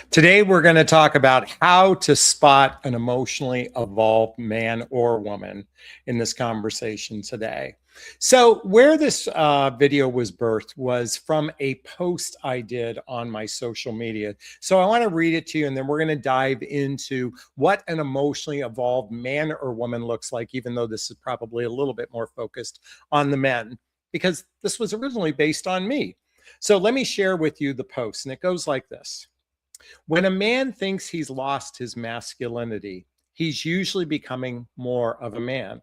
Today, we're going to talk about how to spot an emotionally evolved man or woman in this conversation today. So, where this video was birthed was from a post I did on my social media. So, I want to read it to you, and then we're going to dive into what an emotionally evolved man or woman looks like, even though this is probably a little bit more focused on the men, because this was originally based on me. So, let me share with you the post, and it goes like this. When a man thinks he's lost his masculinity, he's usually becoming more of a man.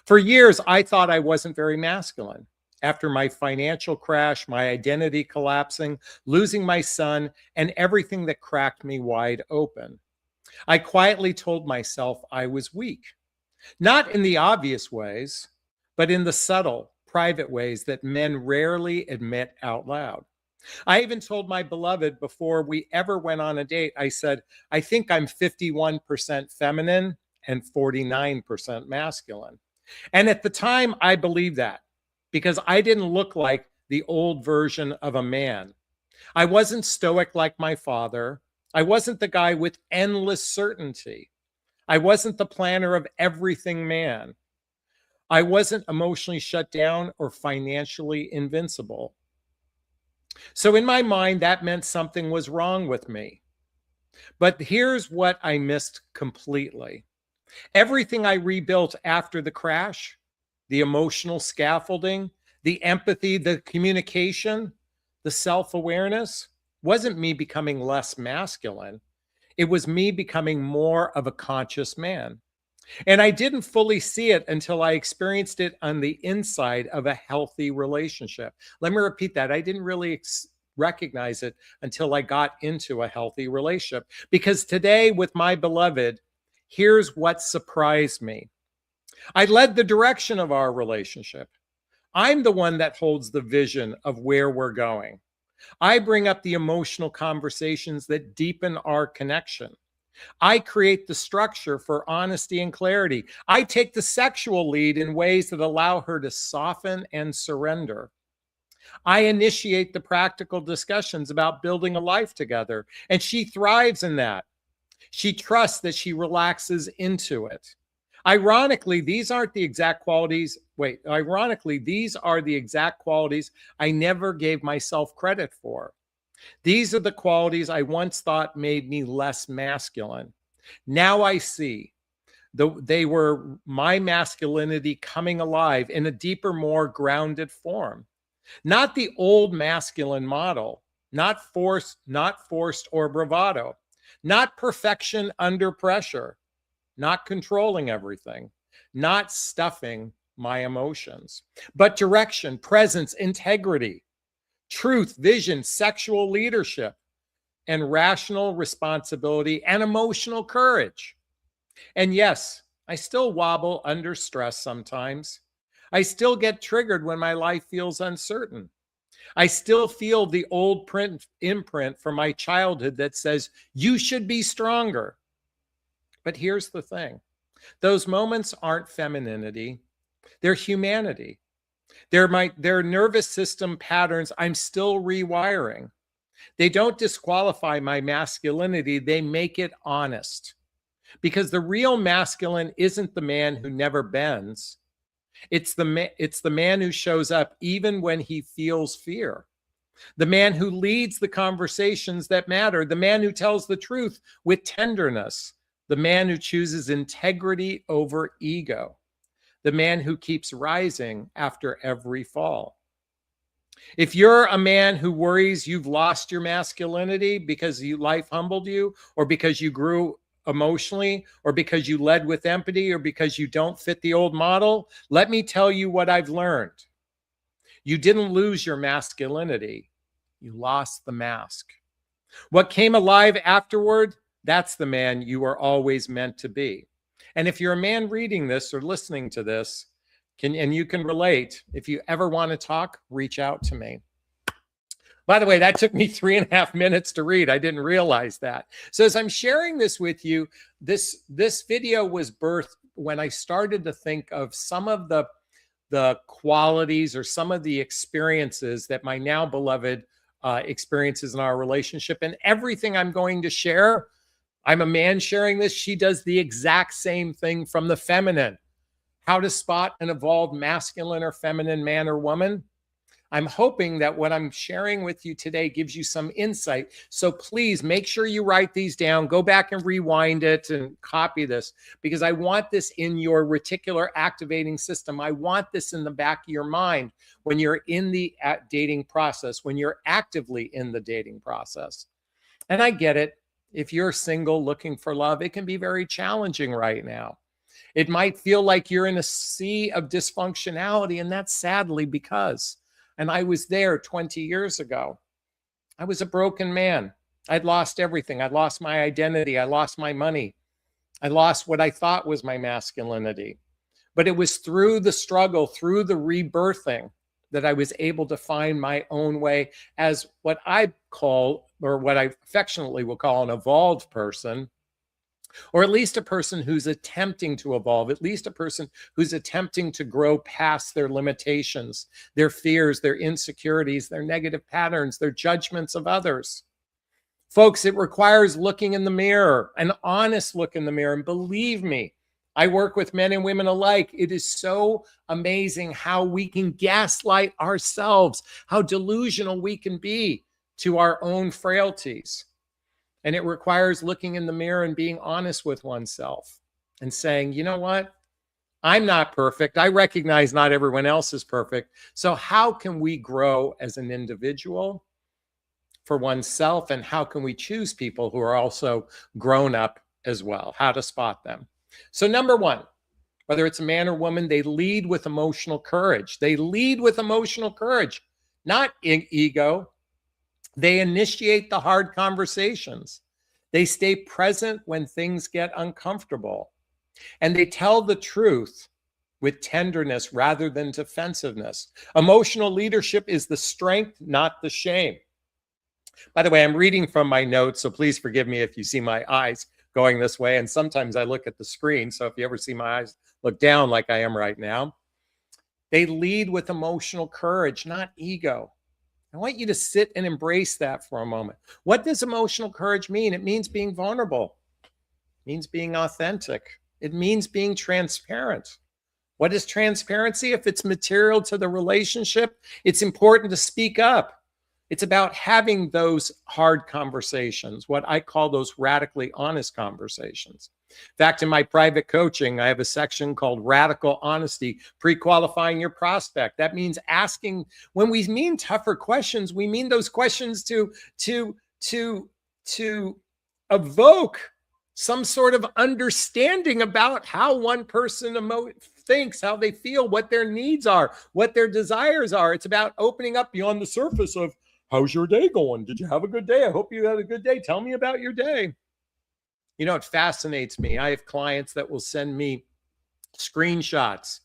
For years, I thought I wasn't very masculine. After my financial crash, my identity collapsing, losing my son, and everything that cracked me wide open, I quietly told myself I was weak. Not in the obvious ways, but in the subtle, private ways that men rarely admit out loud. I even told my beloved before we ever went on a date, I said, I think I'm 51% feminine and 49% masculine. And at the time, I believed that because I didn't look like the old version of a man. I wasn't stoic like my father. I wasn't the guy with endless certainty. I wasn't the planner of everything man. I wasn't emotionally shut down or financially invincible. So in my mind, that meant something was wrong with me. But here's what I missed completely. Everything I rebuilt after the crash, the emotional scaffolding, the empathy, the communication, the self-awareness, wasn't me becoming less masculine. It was me becoming more of a conscious man. And I didn't fully see it until I experienced it on the inside of a healthy relationship. Let me repeat that. I didn't really recognize it until I got into a healthy relationship. Because today, with my beloved, here's what surprised me. I led the direction of our relationship. I'm the one that holds the vision of where we're going. I bring up the emotional conversations that deepen our connection. I create the structure for honesty and clarity. I take the sexual lead in ways that allow her to soften and surrender. I initiate the practical discussions about building a life together, and she thrives in that. She trusts that she relaxes into it. Ironically, these are the exact qualities I never gave myself credit for. These are the qualities I once thought made me less masculine. Now I see they were my masculinity coming alive in a deeper, more grounded form. Not the old masculine model, not forced or bravado, not perfection under pressure, not controlling everything, not stuffing my emotions, but direction, presence, integrity, truth, vision, sexual leadership, and rational responsibility and emotional courage. And yes, I still wobble under stress sometimes. I still get triggered when my life feels uncertain. I still feel the old imprint from my childhood that says, you should be stronger. But here's the thing. Those moments aren't femininity. They're humanity. They're nervous system patterns I'm still rewiring. They don't disqualify my masculinity. They make it honest. Because the real masculine isn't the man who never bends. It's the man who shows up even when he feels fear. The man who leads the conversations that matter. The man who tells the truth with tenderness. The man who chooses integrity over ego. The man who keeps rising after every fall. If you're a man who worries you've lost your masculinity because life humbled you, or because you grew emotionally, or because you led with empathy, or because you don't fit the old model, let me tell you what I've learned. You didn't lose your masculinity. You lost the mask. What came alive afterward, that's the man you were always meant to be. And if you're a man reading this or listening to this, and you can relate, if you ever want to talk, reach out to me. By the way, that took me 3.5 minutes to read. I didn't realize that. So as I'm sharing this with you, this video was birthed when I started to think of some of the qualities or some of the experiences that my now beloved experiences in our relationship. And everything I'm going to share, I'm a man sharing this. She does the exact same thing from the feminine. How to spot an evolved masculine or feminine man or woman. I'm hoping that what I'm sharing with you today gives you some insight. So please make sure you write these down, go back and rewind it and copy this, because I want this in your reticular activating system. I want this in the back of your mind when you're in the dating process, when you're actively in the dating process. And I get it. If you're single looking for love, it can be very challenging right now. It might feel like you're in a sea of dysfunctionality, and that's sadly because, and I was there 20 years ago. I was a broken man. I'd lost everything. I lost my identity. I lost my money. I lost what I thought was my masculinity. But it was through the struggle, through the rebirthing, that I was able to find my own way as what I call, or what I affectionately will call, an evolved person, or at least a person who's attempting to evolve, at least a person who's attempting to grow past their limitations, their fears, their insecurities, their negative patterns, their judgments of others. Folks, it requires looking in the mirror, an honest look in the mirror. And believe me, I work with men and women alike. It is so amazing how we can gaslight ourselves, how delusional we can be to our own frailties. And it requires looking in the mirror and being honest with oneself and saying, you know what? I'm not perfect. I recognize not everyone else is perfect. So how can we grow as an individual for oneself? And how can we choose people who are also grown up as well? How to spot them. So number one, whether it's a man or woman, they lead with emotional courage. They lead with emotional courage, not ego. They initiate the hard conversations. They stay present when things get uncomfortable. And they tell the truth with tenderness rather than defensiveness. Emotional leadership is the strength, not the shame. By the way, I'm reading from my notes, so please forgive me if you see my eyes going this way. And sometimes I look at the screen. So if you ever see my eyes look down like I am right now, they lead with emotional courage, not ego. I want you to sit and embrace that for a moment. What does emotional courage mean? It means being vulnerable. It means being authentic. It means being transparent. What is transparency? If it's material to the relationship, it's important to speak up. It's about having those hard conversations, what I call those radically honest conversations. In fact, in my private coaching, I have a section called Radical Honesty, Pre-Qualifying Your Prospect. That means asking, when we mean tougher questions, we mean those questions to evoke some sort of understanding about how one person thinks, how they feel, what their needs are, what their desires are. It's about opening up beyond the surface of, how's your day going? Did you have a good day? I hope you had a good day. Tell me about your day. You know, it fascinates me. I have clients that will send me screenshots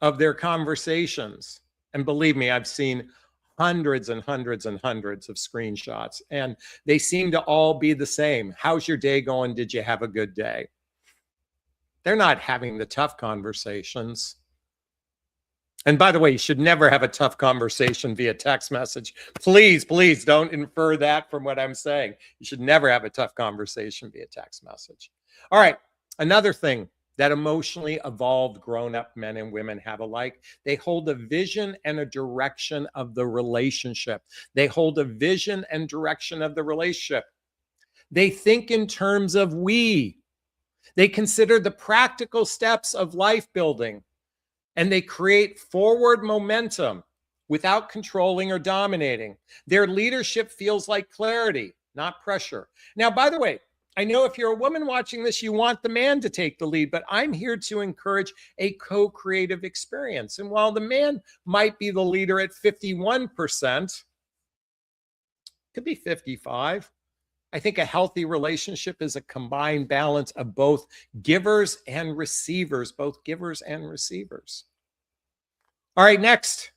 of their conversations. And believe me, I've seen hundreds and hundreds and hundreds of screenshots, and they seem to all be the same. How's your day going? Did you have a good day? They're not having the tough conversations. And by the way, you should never have a tough conversation via text message. Please, please don't infer that from what I'm saying. You should never have a tough conversation via text message. All right, another thing that emotionally evolved grown-up men and women have alike, they hold a vision and a direction of the relationship. They hold a vision and direction of the relationship. They think in terms of we. They consider the practical steps of life building. And they create forward momentum without controlling or dominating. Their leadership feels like clarity, not pressure. Now, by the way, I know if you're a woman watching this, you want the man to take the lead, but I'm here to encourage a co-creative experience. And while the man might be the leader at 51%, could be 55%. I think a healthy relationship is a combined balance of both givers and receivers, both givers and receivers. All right, next,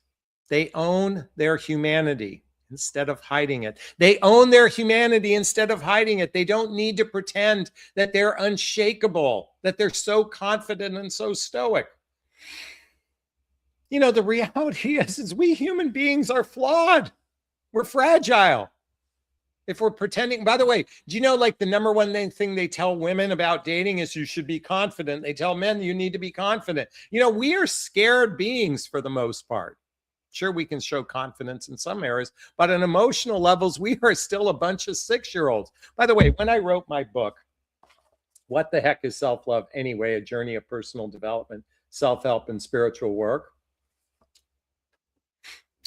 they own their humanity instead of hiding it. They own their humanity instead of hiding it. They don't need to pretend that they're unshakable, that they're so confident and so stoic. You know, the reality is we human beings are flawed. We're fragile. If we're pretending, by the way, do you know like the number one thing they tell women about dating is you should be confident. They tell men you need to be confident. You know, we are scared beings for the most part. Sure, we can show confidence in some areas, but on emotional levels, we are still a bunch of 6-year-olds. By the way, when I wrote my book, What the Heck is Self-Love Anyway? A Journey of Personal Development, Self-Help, and Spiritual Work.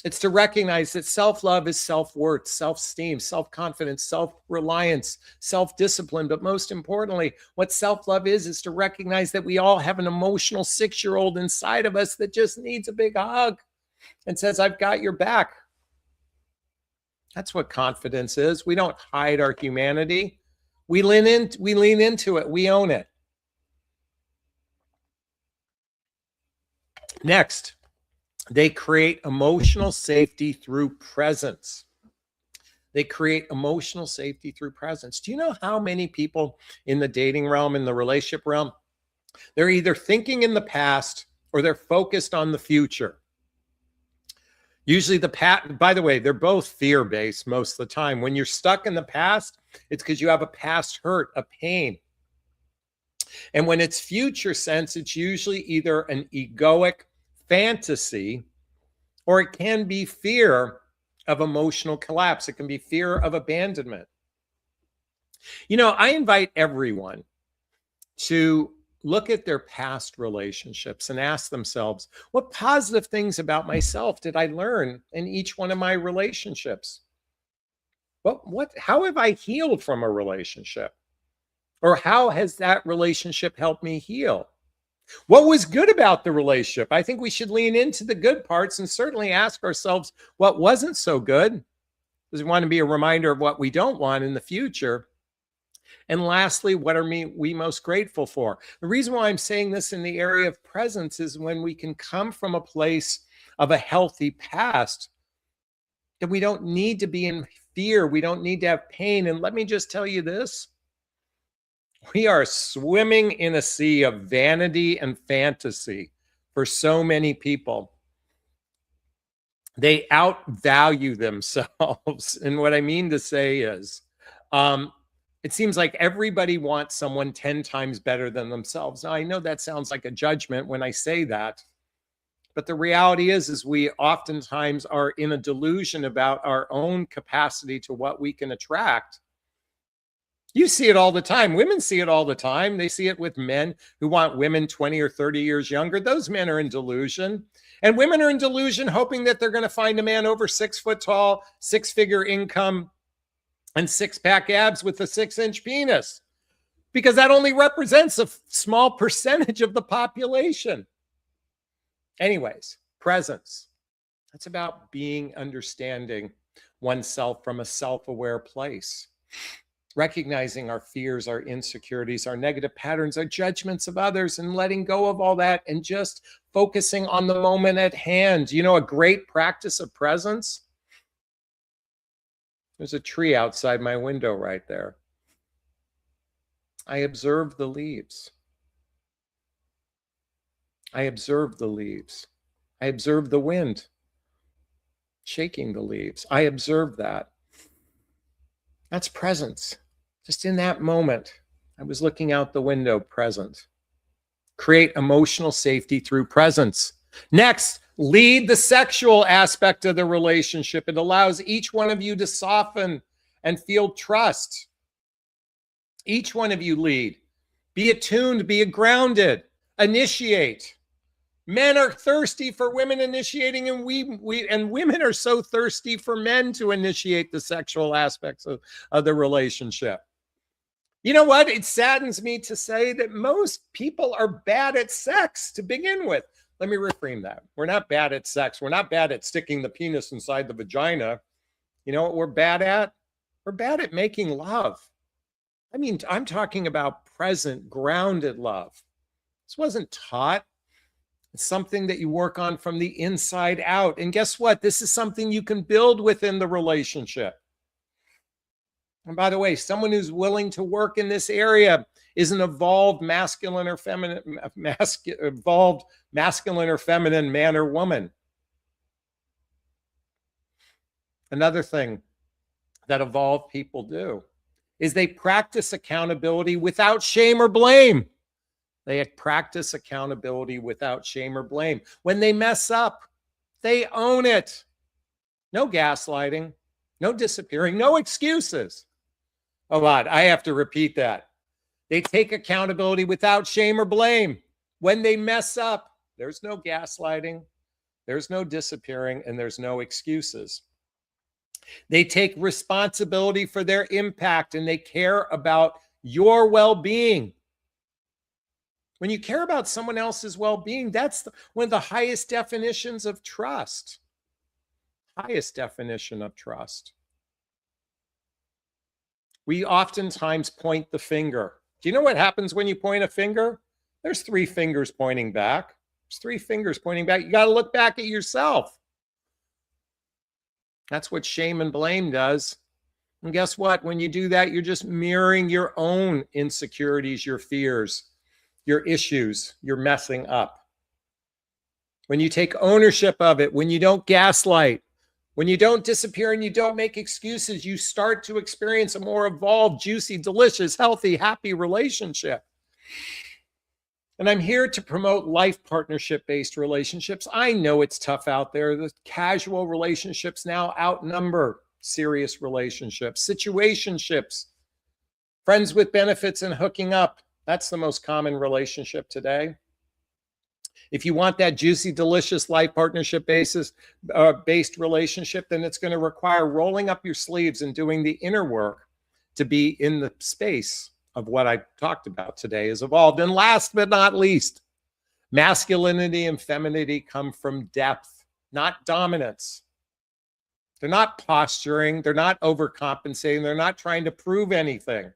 It's to recognize that self-love is self-worth, self-esteem, self-confidence, self-reliance, self-discipline. But most importantly, what self-love is to recognize that we all have an emotional 6-year-old inside of us that just needs a big hug and says, I've got your back. That's what confidence is. We don't hide our humanity. We lean into it. We own it. Next, they create emotional safety through presence. They create emotional safety through presence. Do you know how many people in the dating realm, in the relationship realm, they're either thinking in the past or they're focused on the future? Usually by the way, they're both fear-based most of the time. When you're stuck in the past, it's because you have a past hurt, a pain. And when it's future sense, it's usually either an egoic fantasy, or it can be fear of emotional collapse. It can be fear of abandonment. You know, I invite everyone to look at their past relationships and ask themselves, what positive things about myself did I learn in each one of my relationships? How have I healed from a relationship? Or how has that relationship helped me heal? What was good about the relationship? I think we should lean into the good parts and certainly ask ourselves what wasn't so good, because we want to be a reminder of what we don't want in the future. And lastly, what are we most grateful for? The reason why I'm saying this in the area of presence is when we can come from a place of a healthy past, that we don't need to be in fear. We don't need to have pain. And let me just tell you this. We are swimming in a sea of vanity and fantasy for so many people. They outvalue themselves. And what I mean to say is, it seems like everybody wants someone 10 times better than themselves. Now, I know that sounds like a judgment when I say that, but the reality is we oftentimes are in a delusion about our own capacity to what we can attract. You see it all the time. Women see it all the time. They see it with men who want women 20 or 30 years younger. Those men are in delusion. And women are in delusion, hoping that they're going to find a man over 6 foot tall, 6-figure income, and 6-pack abs with a 6-inch penis, because that only represents a small percentage of the population. Anyways, presence. That's about understanding oneself from a self-aware place. Recognizing our fears, our insecurities, our negative patterns, our judgments of others, and letting go of all that and just focusing on the moment at hand. You know, a great practice of presence. There's a tree outside my window right there. I observe the leaves. I observe the leaves. I observe the wind shaking the leaves. I observe that. That's presence. Just in that moment, I was looking out the window, present. Create emotional safety through presence. Next, lead the sexual aspect of the relationship. It allows each one of you to soften and feel trust. Each one of you lead. Be attuned, be grounded, initiate. Men are thirsty for women initiating, and women are so thirsty for men to initiate the sexual aspects of the relationship. You know what? It saddens me to say that most people are bad at sex to begin with. Let me reframe that. We're not bad at sex. We're not bad at sticking the penis inside the vagina. You know what we're bad at? We're bad at making love. I mean, I'm talking about present, grounded love. This wasn't taught. It's something that you work on from the inside out. And guess what? This is something you can build within the relationship. And by the way, someone who's willing to work in this area is an evolved masculine or feminine, evolved masculine or feminine man or woman. Another thing that evolved people do is they practice accountability without shame or blame. They practice accountability without shame or blame. When they mess up, they own it. No gaslighting, no disappearing, no excuses. A lot. I have to repeat that. They take accountability without shame or blame. When they mess up, there's no gaslighting, there's no disappearing, and there's no excuses. They take responsibility for their impact and they care about your well-being. When you care about someone else's well-being, that's one of the highest definitions of trust. Highest definition of trust. We oftentimes point the finger. Do you know what happens when you point a finger? There's 3 fingers pointing back. There's 3 fingers pointing back. You got to look back at yourself. That's what shame and blame does. And guess what? When you do that, you're just mirroring your own insecurities, your fears, your issues. You're messing up. When you take ownership of it, when you don't gaslight, when you don't disappear and you don't make excuses, you start to experience a more evolved, juicy, delicious, healthy, happy relationship. And I'm here to promote life partnership-based relationships. I know it's tough out there. The casual relationships now outnumber serious relationships, situationships, friends with benefits and hooking up. That's the most common relationship today. If you want that juicy, delicious life partnership based relationship, then it's going to require rolling up your sleeves and doing the inner work to be in the space of what I talked about today is evolved. And last but not least, masculinity and femininity come from depth, not dominance. They're not posturing. They're not overcompensating. They're not trying to prove anything.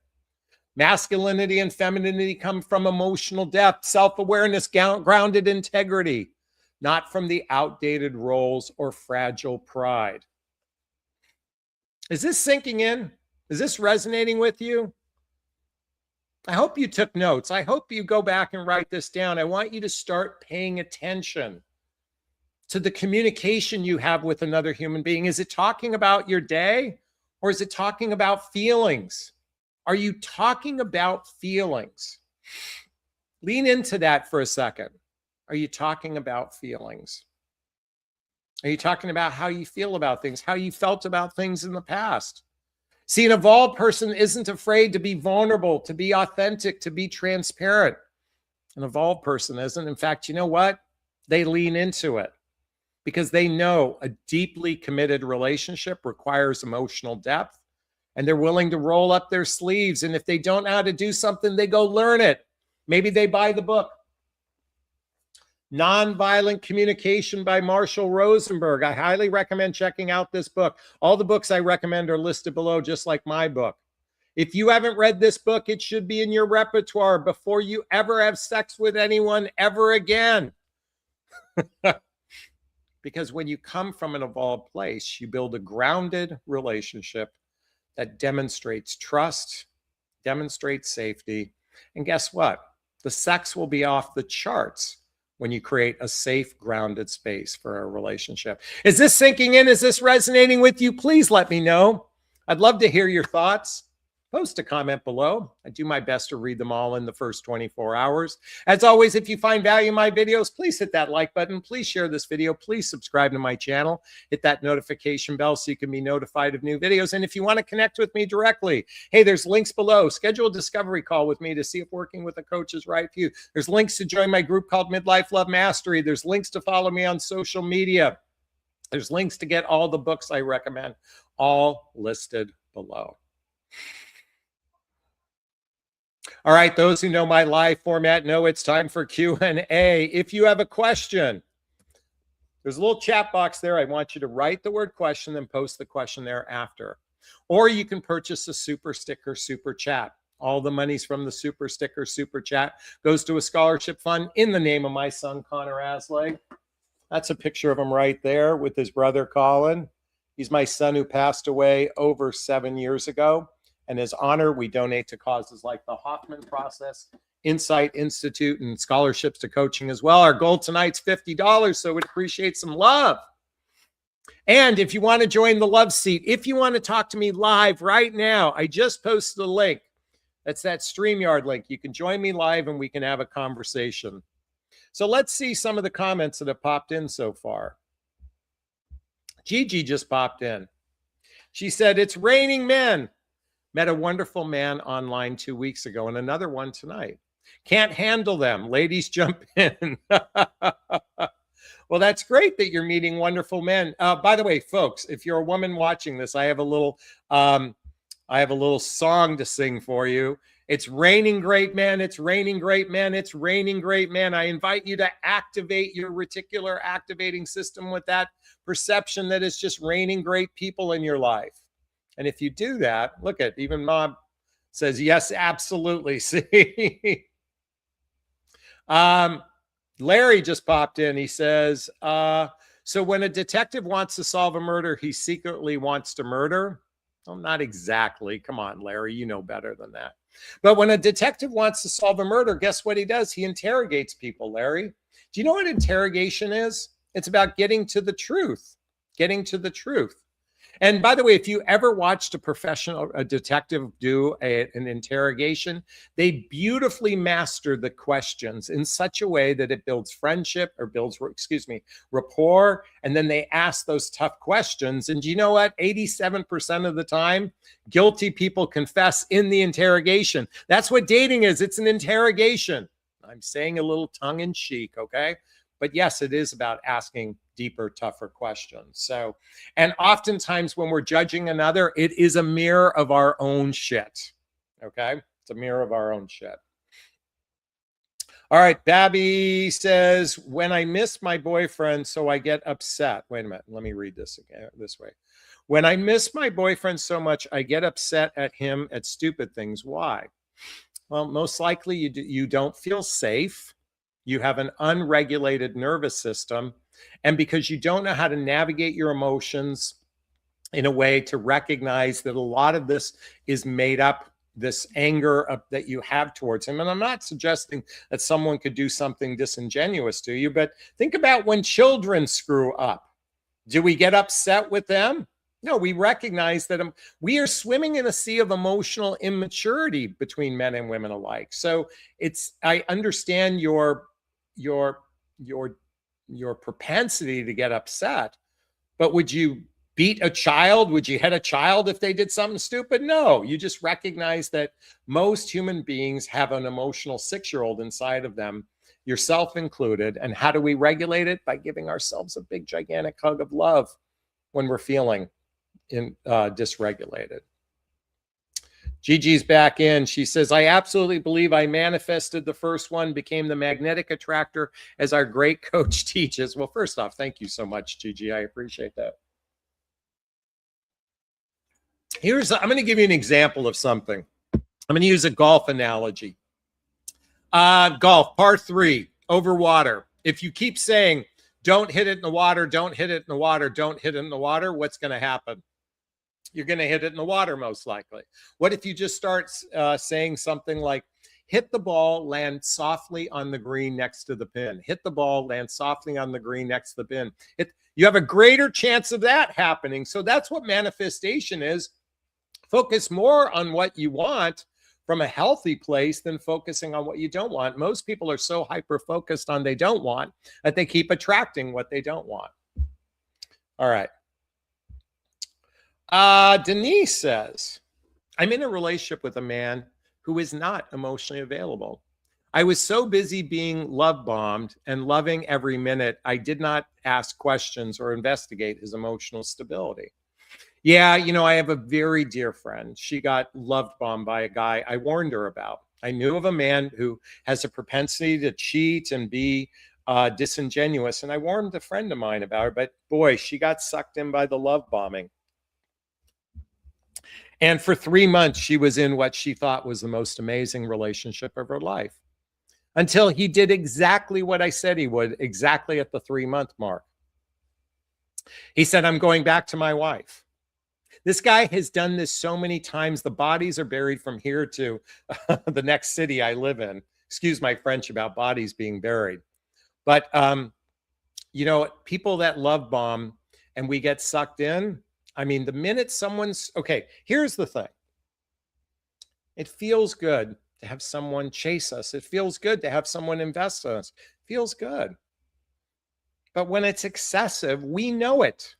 Masculinity and femininity come from emotional depth, self-awareness, grounded integrity, not from the outdated roles or fragile pride. Is this sinking in? Is this resonating with you? I hope you took notes. I hope you go back and write this down. I want you to start paying attention to the communication you have with another human being. Is it talking about your day or is it talking about feelings? Are you talking about feelings? Lean into that for a second. Are you talking about feelings? Are you talking about how you feel about things, how you felt about things in the past? See, an evolved person isn't afraid to be vulnerable, to be authentic, to be transparent. An evolved person isn't. In fact, you know what? They lean into it because they know a deeply committed relationship requires emotional depth. And they're willing to roll up their sleeves. And if they don't know how to do something, they go learn it. Maybe they buy the book. Nonviolent Communication by Marshall Rosenberg. I highly recommend checking out this book. All the books I recommend are listed below, just like my book. If you haven't read this book, it should be in your repertoire before you ever have sex with anyone ever again. Because when you come from an evolved place, you build a grounded relationship that demonstrates trust, demonstrates safety. And guess what? The sex will be off the charts when you create a safe, grounded space for a relationship. Is this sinking in? Is this resonating with you? Please let me know. I'd love to hear your thoughts. Post a comment below. I do my best to read them all in the first 24 hours. As always, if you find value in my videos, please hit that like button. Please share this video. Please subscribe to my channel. Hit that notification bell so you can be notified of new videos. And if you want to connect with me directly, hey, there's links below. Schedule a discovery call with me to see if working with a coach is right for you. There's links to join my group called Midlife Love Mastery. There's links to follow me on social media. There's links to get all the books I recommend, all listed below. All right, those who know my live format know it's time for Q&A. If you have a question, there's a little chat box there. I want you to write the word question and post the question there after. Or you can purchase a super sticker, super chat. All the monies from the super sticker, super chat goes to a scholarship fund in the name of my son, Connor Aslay. That's a picture of him right there with his brother, Colin. He's my son who passed away over 7 years ago. In his honor, we donate to causes like the Hoffman Process, Insight Institute, and scholarships to coaching as well. Our goal tonight's $50, so we'd appreciate some love. And if you want to join the love seat, if you want to talk to me live right now, I just posted a link. That's that StreamYard link. You can join me live and we can have a conversation. So let's see some of the comments that have popped in so far. Gigi just popped in. She said, it's raining men. Met a wonderful man online 2 weeks ago and another one tonight. Can't handle them. Ladies, jump in. Well, that's great that you're meeting wonderful men. By the way, folks, if you're a woman watching this, I have a little song to sing for you. It's raining great men. It's raining great men. It's raining great men. I invite you to activate your reticular activating system with that perception that it's just raining great people in your life. And if you do that, look at, even Mom says, yes, absolutely. See? Larry just popped in. He says, so when a detective wants to solve a murder, he secretly wants to murder? Well, not exactly. Come on, Larry, you know better than that. But when a detective wants to solve a murder, guess what he does? He interrogates people, Larry. Do you know what interrogation is? It's about getting to the truth, getting to the truth. And by the way, if you ever watched a detective do an interrogation, they beautifully master the questions in such a way that it builds friendship or builds, rapport. And then they ask those tough questions. And do you know what? 87% of the time, guilty people confess in the interrogation. That's what dating is. It's an interrogation. I'm saying a little tongue in cheek, okay? But yes, it is about asking deeper, tougher questions. So, and oftentimes when we're judging another, it is a mirror of our own shit. Okay? It's a mirror of our own shit. All right. Babby says, when I miss my boyfriend, so I get upset. Wait a minute. Let me read this again this way. When I miss my boyfriend so much, I get upset at him at stupid things. Why? Well, most likely you don't feel safe. You have an unregulated nervous system. And because you don't know how to navigate your emotions in a way to recognize that a lot of this is made up, this anger that you have towards him. And I'm not suggesting that someone could do something disingenuous to you, but think about when children screw up. Do we get upset with them? No, we recognize that we are swimming in a sea of emotional immaturity between men and women alike. So I understand your propensity to get upset, but would you beat a child? Would you hit a child if they did something stupid? No, you just recognize that most human beings have an emotional 6-year-old inside of them, yourself included. And how do we regulate it? By giving ourselves a big, gigantic hug of love when we're feeling dysregulated. Gigi's back in. She says, I absolutely believe I manifested the first one, became the magnetic attractor, as our great coach teaches. Well, first off, thank you so much, Gigi. I appreciate that. I'm going to give you an example of something. I'm going to use a golf analogy. Golf, par 3, over water. If you keep saying, don't hit it in the water, don't hit it in the water, don't hit it in the water, what's going to happen? You're going to hit it in the water, most likely. What if you just start saying something like, hit the ball, land softly on the green next to the pin. Hit the ball, land softly on the green next to the pin. You have a greater chance of that happening. So that's what manifestation is. Focus more on what you want from a healthy place than focusing on what you don't want. Most people are so hyper-focused on they don't want that they keep attracting what they don't want. All right. Denise says, I'm in a relationship with a man who is not emotionally available. I was so busy being love bombed and loving every minute, I did not ask questions or investigate his emotional stability. Yeah, I have a very dear friend. She got love bombed by a guy I warned her about. I knew of a man who has a propensity to cheat and be disingenuous, and I warned a friend of mine about her, but boy, she got sucked in by the love bombing. And for 3 months, she was in what she thought was the most amazing relationship of her life, until he did exactly what I said he would, exactly at the 3-month mark. He said, I'm going back to my wife. This guy has done this so many times. The bodies are buried from here to the next city I live in. Excuse my French about bodies being buried. But, people that love bomb, and we get sucked in. I mean, the minute someone's okay, here's the thing. It feels good to have someone chase us. It feels good to have someone invest in us. It feels good. But when it's excessive, we know it.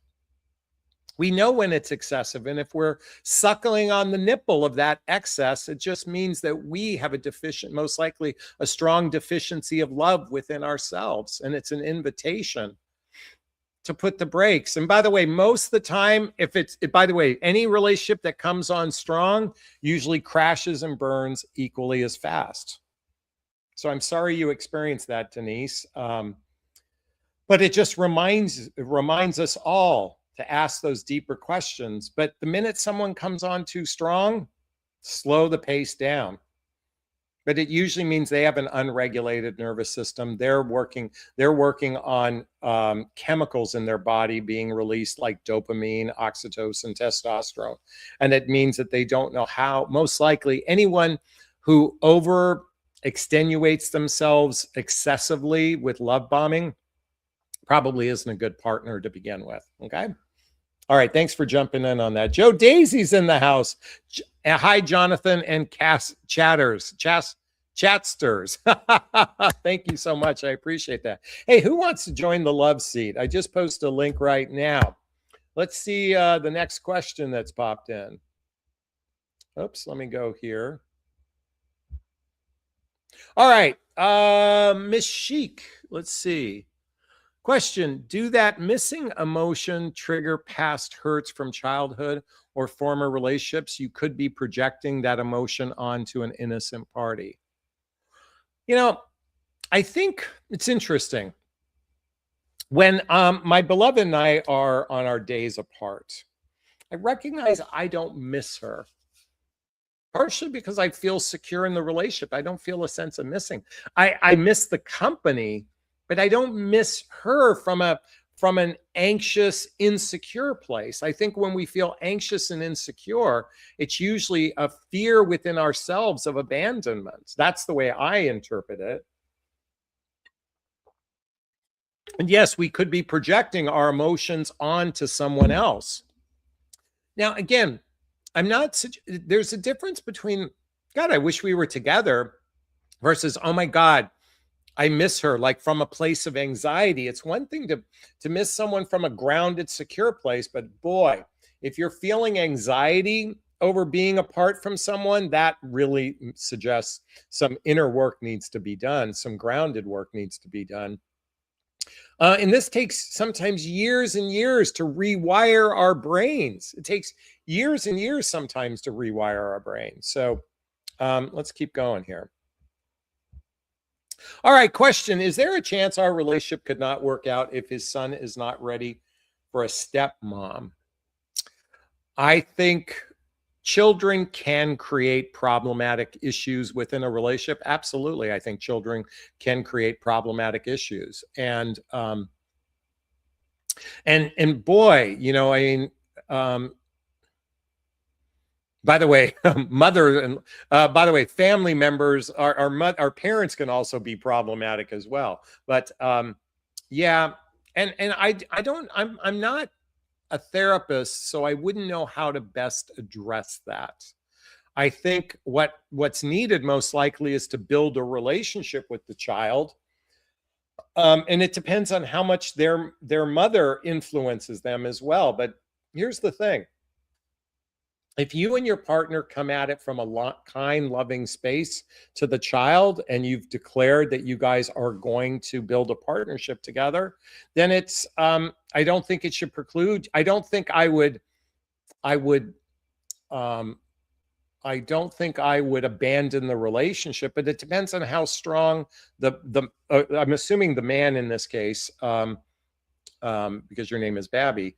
We know when it's excessive. And if we're suckling on the nipple of that excess, it just means that we have a deficient, most likely a strong deficiency of love within ourselves. And it's an invitation to put the brakes. And by the way, most of the time, by the way, any relationship that comes on strong usually crashes and burns equally as fast. So I'm sorry you experienced that, Denise. But it just reminds us all to ask those deeper questions. But the minute someone comes on too strong, slow the pace down. But it usually means they have an unregulated nervous system. They're working on chemicals in their body being released like dopamine, oxytocin, testosterone. And it means that they don't know how. Most likely anyone who over extenuates themselves excessively with love bombing probably isn't a good partner to begin with. Okay. All right. Thanks for jumping in on that. Joe Daisy's in the house. Hi, Jonathan and Chatsters. Thank you so much. I appreciate that. Hey, who wants to join the love seat? I just posted a link right now. Let's see the next question that's popped in. Oops, let me go here. All right. Miss Chic, let's see. Question, do that missing emotion trigger past hurts from childhood or former relationships? You could be projecting that emotion onto an innocent party. You know, I think it's interesting. When my beloved and I are on our days apart, I recognize I don't miss her. Partially because I feel secure in the relationship. I don't feel a sense of missing. I miss the company, but I don't miss her from an anxious, insecure place. I think when we feel anxious and insecure, it's usually a fear within ourselves of abandonment. That's the way I interpret it. And yes, we could be projecting our emotions onto someone else. Now, again, there's a difference between, God, I wish we were together versus, oh my God, I miss her, like from a place of anxiety. It's one thing to miss someone from a grounded, secure place, but boy, if you're feeling anxiety over being apart from someone, that really suggests some inner work needs to be done, some grounded work needs to be done. And this takes sometimes years and years to rewire our brains. It takes years and years sometimes to rewire our brains. So let's keep going here. All right, question. Is there a chance our relationship could not work out if his son is not ready for a stepmom? I think children can create problematic issues within a relationship. Absolutely. I think children can create problematic issues. And boy, you know, I mean, by the way, by the way, family members, our parents can also be problematic as well. But yeah, and I'm not a therapist, so I wouldn't know how to best address that. I think what's needed most likely is to build a relationship with the child. And it depends on how much their mother influences them as well. But here's the thing. If you and your partner come at it from a kind, loving space to the child, and you've declared that you guys are going to build a partnership together, then it's, I don't think it should preclude. I don't think I would abandon the relationship, but it depends on how strong I'm assuming the man in this case, because your name is Babby,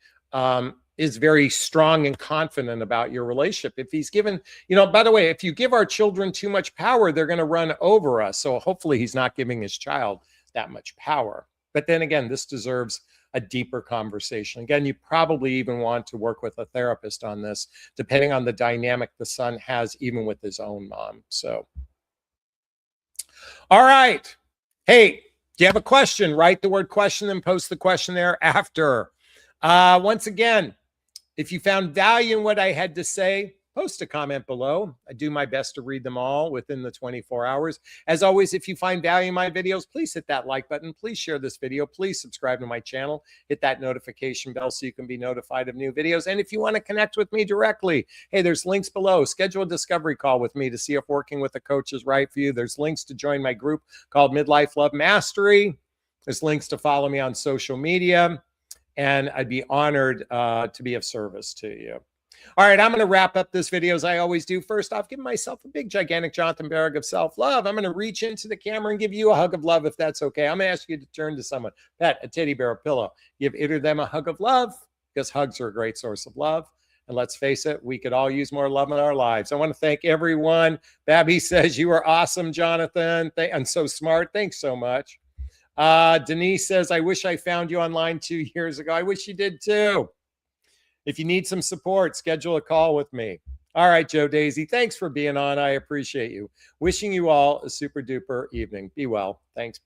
is very strong and confident about your relationship. If he's given, you know, by the way, if you give our children too much power, they're going to run over us. So hopefully he's not giving his child that much power. But then again, this deserves a deeper conversation. Again, you probably even want to work with a therapist on this, depending on the dynamic the son has, even with his own mom. So, all right. Hey, do you have a question? Write the word question and post the question there after. Once again, if you found value in what I had to say, post a comment below. I do my best to read them all within the 24 hours. As always, if you find value in my videos, please hit that like button. Please share this video. Please subscribe to my channel. Hit that notification bell so you can be notified of new videos. And if you want to connect with me directly, hey, there's links below. Schedule a discovery call with me to see if working with a coach is right for you. There's links to join my group called Midlife Love Mastery. There's links to follow me on social media. And I'd be honored to be of service to you. All right, I'm going to wrap up this video as I always do. First off, give myself a big, gigantic Jonathan Barrick of self-love. I'm going to reach into the camera and give you a hug of love if that's okay. I'm going to ask you to turn to someone, pet, a teddy bear, a pillow. Give either of them a hug of love because hugs are a great source of love. And let's face it, we could all use more love in our lives. I want to thank everyone. Babby says, you are awesome, Jonathan. And so smart. Thanks so much. Denise says, I wish I found you online 2 years ago. I wish you did too. If you need some support, schedule a call with me. All right, Joe Daisy, thanks for being on. I appreciate you. Wishing you all a super duper evening. Be well. Thanks.